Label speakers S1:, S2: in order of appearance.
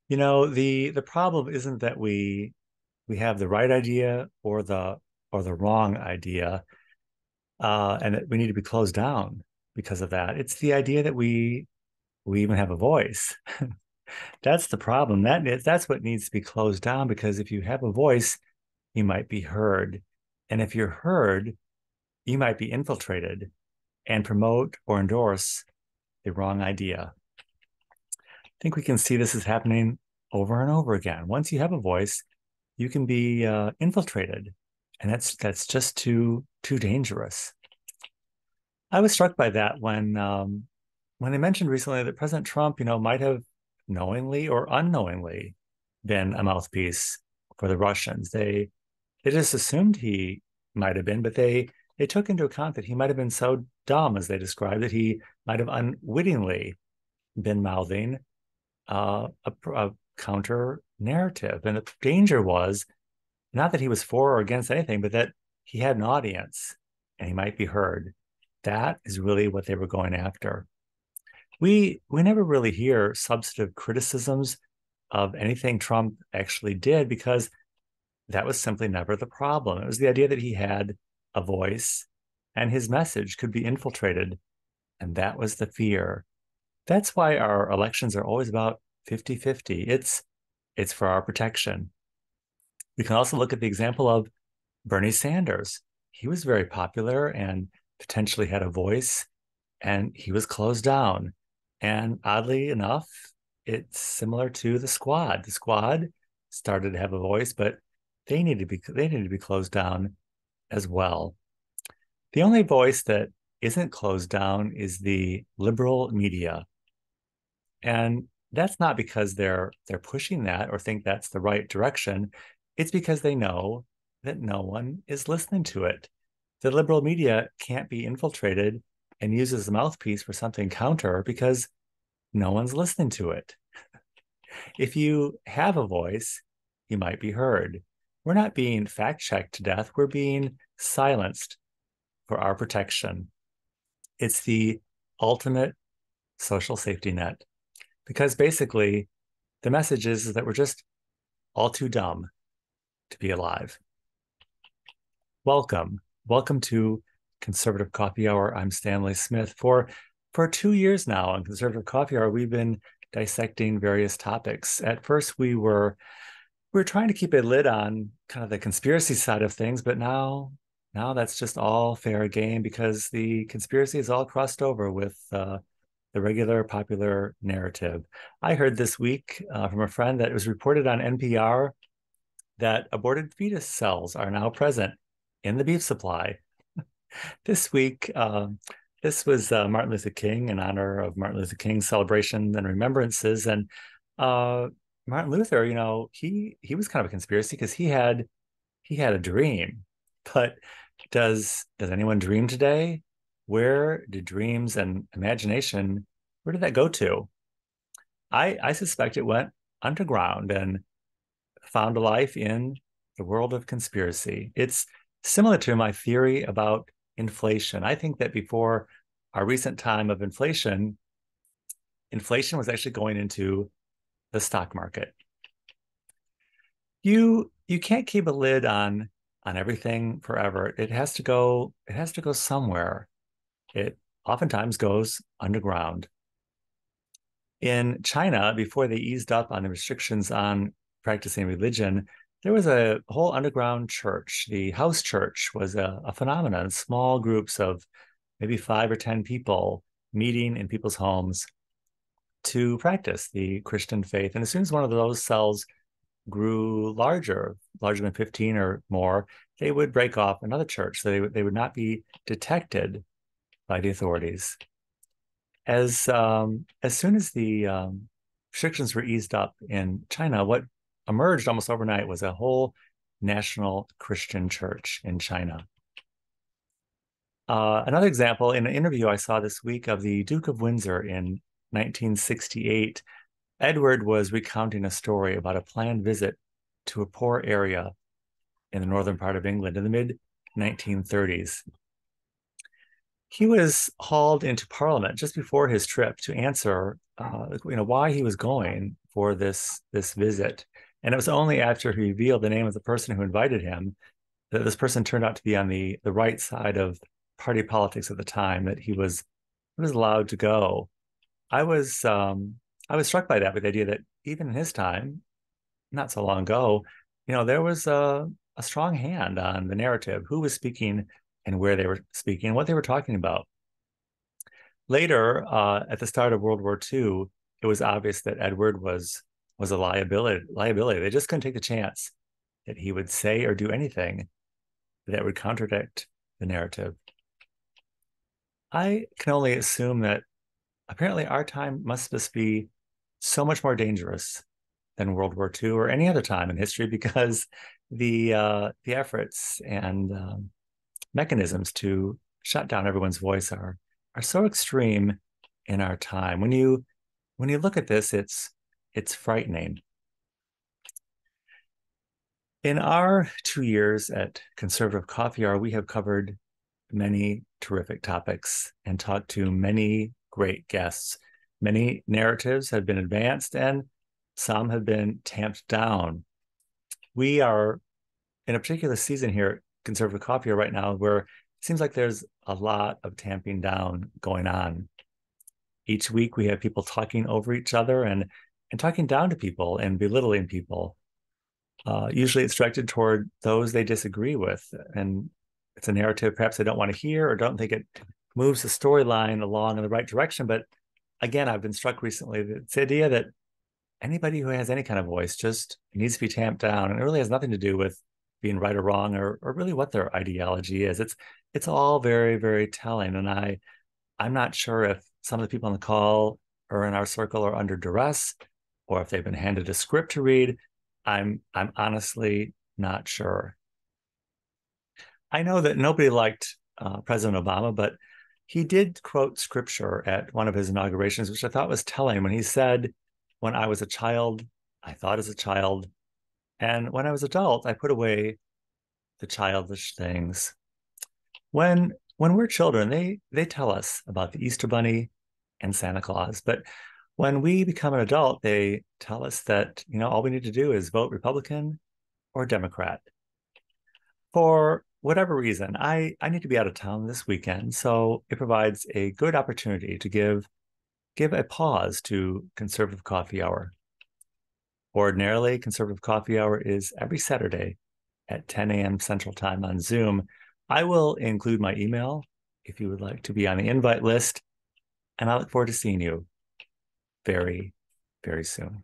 S1: The problem isn't that we have the right idea or the wrong idea, and that we need to be closed down because of that. It's the idea that we even have a voice. That's the problem. That's what needs to be closed down because if you have a voice, you might be heard. And if you're heard, you might be infiltrated and promote or endorse the wrong idea. I think we can see this is happening over and over again. Once you have a voice, you can be infiltrated, and that's just too dangerous. I was struck by that when they mentioned recently that President Trump, might have knowingly or unknowingly been a mouthpiece for the Russians. They just assumed he might have been, but they took into account that he might have been so dumb, as they described, that he might have unwittingly been mouthing a counter narrative. And the danger was not that he was for or against anything, but that he had an audience and he might be heard. That is really what they were going after. We never really hear substantive criticisms of anything Trump actually did because that was simply never the problem. It was the idea that he had a voice and his message could be infiltrated, and that was the fear. That's why our elections are always about 50-50. It's for our protection. We can also look at the example of Bernie Sanders. He was very popular and potentially had a voice, and he was closed down. And oddly enough, it's similar to the Squad. The Squad started to have a voice, but they need to be closed down as well. The only voice that isn't closed down is the liberal media. And that's not because they're pushing that or think that's the right direction. It's because they know that no one is listening to it. The liberal media can't be infiltrated and used as a mouthpiece for something counter because no one's listening to it. If you have a voice, you might be heard. We're not being fact checked to death, we're being silenced for our protection. It's the ultimate social safety net because basically the message is that we're just all too dumb to be alive. Welcome. Welcome to Conservative Coffee Hour. I'm Stanley Smith. For 2 years now on Conservative Coffee Hour, we've been dissecting various topics. At first, we were trying to keep a lid on kind of the conspiracy side of things, but now that's just all fair game because the conspiracy is all crossed over with the regular popular narrative. I heard this week from a friend that it was reported on NPR that aborted fetus cells are now present in the beef supply. This week, this was Martin Luther King in honor of Martin Luther King's celebration and remembrances. And Martin Luther, he was kind of a conspiracy because he had a dream. But does anyone dream today? Where did dreams and imagination, where did that go to? I suspect it went underground and found a life in the world of conspiracy. It's similar to my theory about inflation. I think that before our recent time of inflation, inflation was actually going into the stock market. You can't keep a lid on everything forever. It has to go somewhere. It oftentimes goes underground. In China, before they eased up on the restrictions on practicing religion, there was a whole underground church. The house church was a phenomenon, small groups of maybe 5 or 10 people meeting in people's homes to practice the Christian faith. And as soon as one of those cells grew larger than 15 or more, they would break off another church. So they would not be detected by the authorities. As soon as the restrictions were eased up in China, what emerged almost overnight was a whole national Christian church in China. Another example, in an interview I saw this week of the Duke of Windsor in 1968, Edward was recounting a story about a planned visit to a poor area in the northern part of England in the mid 1930s. He was hauled into Parliament just before his trip to answer, why he was going for this visit. And it was only after he revealed the name of the person who invited him that this person turned out to be on the right side of party politics at the time, that he was allowed to go. I was struck by that, with the idea that even in his time, not so long ago, there was a strong hand on the narrative, who was speaking and where they were speaking, and what they were talking about. Later, at the start of World War II, it was obvious that Edward was a liability. They just couldn't take the chance that he would say or do anything that would contradict the narrative. I can only assume that apparently our time must just be so much more dangerous than World War II or any other time in history, because the efforts and mechanisms to shut down everyone's voice are so extreme in our time. When you look at this, it's frightening. In our 2 years at Conservative Coffee Hour, we have covered many terrific topics and talked to many great guests. Many narratives have been advanced and some have been tamped down. We are in a particular season here at Conservative Coffee Hour right now where it seems like there's a lot of tamping down going on. Each week we have people talking over each other and talking down to people and belittling people. Usually it's directed toward those they disagree with, and it's a narrative perhaps they don't want to hear or don't think it moves the storyline along in the right direction. But again, I've been struck recently that it's the idea that anybody who has any kind of voice just needs to be tamped down, and it really has nothing to do with being right or wrong, or really what their ideology is. It's all very, very telling. And I'm not sure if some of the people on the call or in our circle are under duress, or if they've been handed a script to read. I'm honestly not sure. I know that nobody liked President Obama, but he did quote scripture at one of his inaugurations, which I thought was telling, when he said, "When I was a child, I thought as a child, and when I was adult, I put away the childish things." When we're children, they tell us about the Easter Bunny and Santa Claus, but when we become an adult, they tell us that all we need to do is vote Republican or Democrat. For whatever reason, I need to be out of town this weekend, so it provides a good opportunity to give a pause to Conservative Coffee Hour. Ordinarily, Conservative Coffee Hour is every Saturday at 10 a.m. Central Time on Zoom. I will include my email if you would like to be on the invite list, and I look forward to seeing you very, very soon.